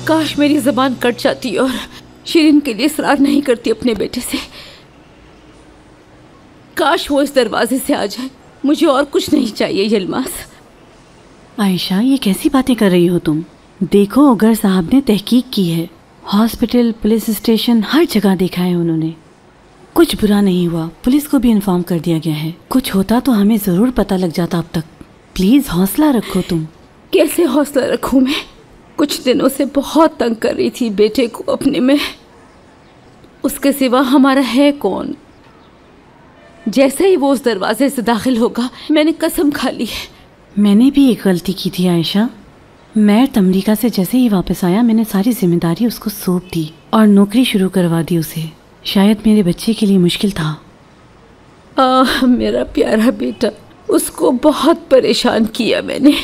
काश मेरी ज़बान कट जाती और शिरीन के लिए इसरार नहीं करती अपने बेटे से। काश वो इस दरवाजे से आ जाए। मुझे और कुछ नहीं चाहिए यलमास। आयशा, ये कैसी बातें कर रही हो तुम? देखो, उगर साहब ने तहकीक की है। हॉस्पिटल, पुलिस स्टेशन, हर जगह देखा है उन्होंने। कुछ बुरा नहीं हुआ। पुलिस को भी इन्फॉर्म कर दिया गया है। कुछ होता तो हमें ज़रूर पता लग जाता अब तक। प्लीज़ हौसला रखो तुम। कैसे हौसला रखूं मैं? कुछ दिनों से बहुत तंग कर रही थी बेटे को अपने में। उसके सिवा हमारा है कौन? जैसे ही वो उस दरवाजे से दाखिल होगा, मैंने कसम खा ली है। मैंने भी एक गलती की थी आयशा। मैं अमेरिका से जैसे ही वापस आया, मैंने सारी जिम्मेदारी उसको सौंप दी और नौकरी शुरू करवा दी उसे। शायद मेरे बच्चे के लिए मुश्किल था। मेरा प्यारा बेटा, उसको बहुत परेशान किया मैंने।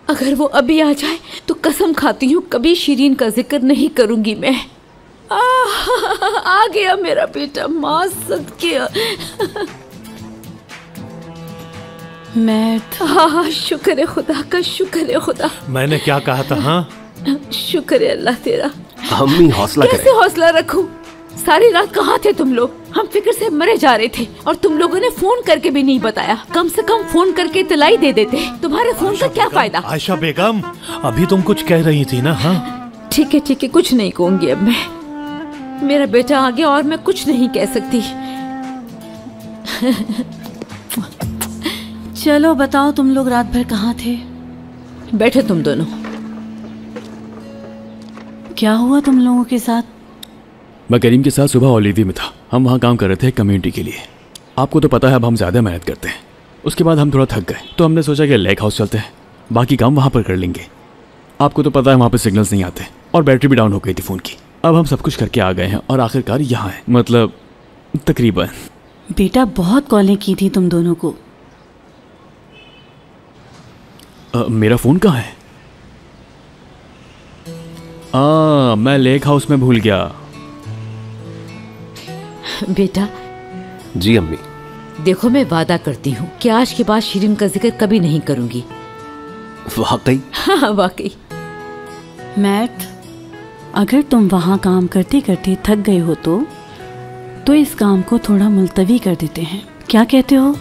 अगर वो अभी आ जाए तो कसम खाती हूँ कभी शिरीन का जिक्र नहीं करूंगी मैं। आ गया मेरा बेटा, माँ सदके। मैं हाँ, शुक्र है खुदा का, शुक्र है खुदा। मैंने क्या कहा था? हाँ, शुक्र है अल्लाह तेरा। अम्मी हौसला करें। कैसे हौसला रखूं? सारी रात कहाँ थे तुम लोग? हम फिक्र से मरे जा रहे थे और तुम लोगों ने फोन करके भी नहीं बताया। कम से कम फोन करके इत्तलाई दे देते। तुम्हारे फोन का क्या फायदा? आयशा बेगम, अभी तुम कुछ कह रही थी ना? हाँ ठीक है, कुछ नहीं कहूंगी अब मैं। मेरा बेटा आ गया और मैं कुछ नहीं कह सकती। चलो बताओ, तुम लोग रात भर कहाँ थे? बैठे तुम दोनों। क्या हुआ तुम लोगों के साथ? मैं करीम के साथ सुबह ओलिवी में था। हम वहाँ काम कर रहे थे कम्युनिटी के लिए। आपको तो पता है अब हम ज़्यादा मेहनत करते हैं। उसके बाद हम थोड़ा थक गए तो हमने सोचा कि लेक हाउस चलते हैं, बाकी काम वहाँ पर कर लेंगे। आपको तो पता है वहाँ पर सिग्नल्स नहीं आते और बैटरी भी डाउन हो गई थी फ़ोन की। अब हम सब कुछ करके आ गए हैं और आखिरकार यहाँ हैं, मतलब तकरीबन। बेटा, बहुत कॉलें की थी तुम दोनों को। मेरा फ़ोन कहाँ है? मैं लेक हाउस में भूल गया। बेटा। जी अम्मी। देखो, मैं वादा करती हूँ कि आज के बाद शिरीन का जिक्र कभी नहीं करूंगी। वाकई? हाँ वाकई। मैट, अगर तुम वहाँ काम करते करते थक गए हो तो इस काम को थोड़ा मुलतवी कर देते हैं। क्या कहते हो?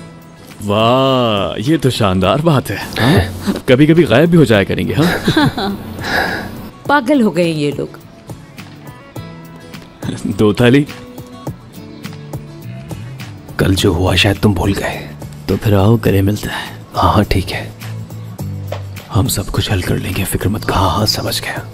वाह, ये तो शानदार बात है। हाँ? कभी कभी गायब भी हो जाया करेंगे। हाँ? पागल हो गए ये लोग। 2 थाली। कल जो हुआ शायद तुम भूल गए। तो फिर आओ गले मिलता है। हाँ ठीक है, हम सब कुछ हल कर लेंगे, फिक्र मत करो। हाँ समझ गया।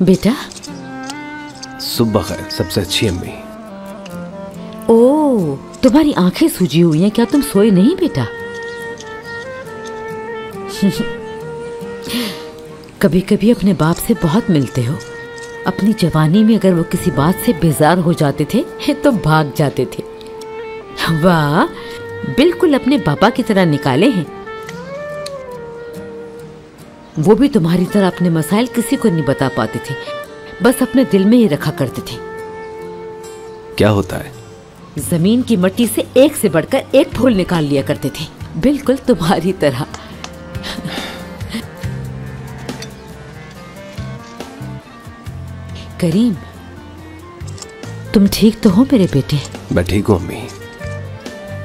बेटा। सुबह खैर, सबसे अच्छी अम्मी। ओह, तुम्हारी आंखें सूजी हुई हैं क्या? तुम सोए नहीं बेटा? कभी कभी अपने बाप से बहुत मिलते हो। अपनी जवानी में अगर वो किसी बात से बेजार हो जाते थे तो भाग जाते थे। वाह, बिल्कुल अपने पापा की तरह निकाले हैं। वो भी तुम्हारी तरह अपने मसाइल किसी को नहीं बता पाते थे, बस अपने दिल में ही रखा करते थे। क्या होता है? जमीन की मिट्टी से एक से बढ़कर एक फूल निकाल लिया करते थे, बिल्कुल तुम्हारी तरह। करीम, तुम ठीक तो हो मेरे बेटे? मैं ठीक हूँ अम्मी।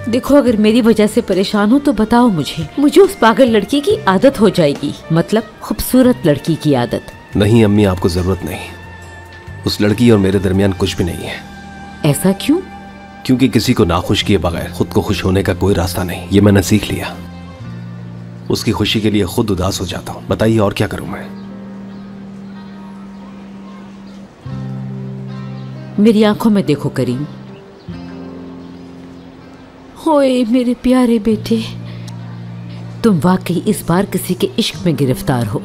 देखो, अगर मेरी वजह से परेशान हो तो बताओ मुझे उस पागल लड़की की आदत हो जाएगी, मतलब खूबसूरत लड़की की आदत। नहीं अम्मी, आपको जरूरत नहीं। उस लड़की और मेरे दरमियान कुछ भी नहीं है। ऐसा क्यों? क्योंकि किसी को नाखुश किए बगैर खुद को खुश होने का कोई रास्ता नहीं, ये मैंने सीख लिया। उसकी खुशी के लिए खुद उदास हो जाता हूँ। बताइए और क्या करूं मैं? मेरी आंखों में देखो करीम। ओए मेरे प्यारे बेटे, तुम वाकई इस बार किसी के इश्क में गिरफ्तार हो।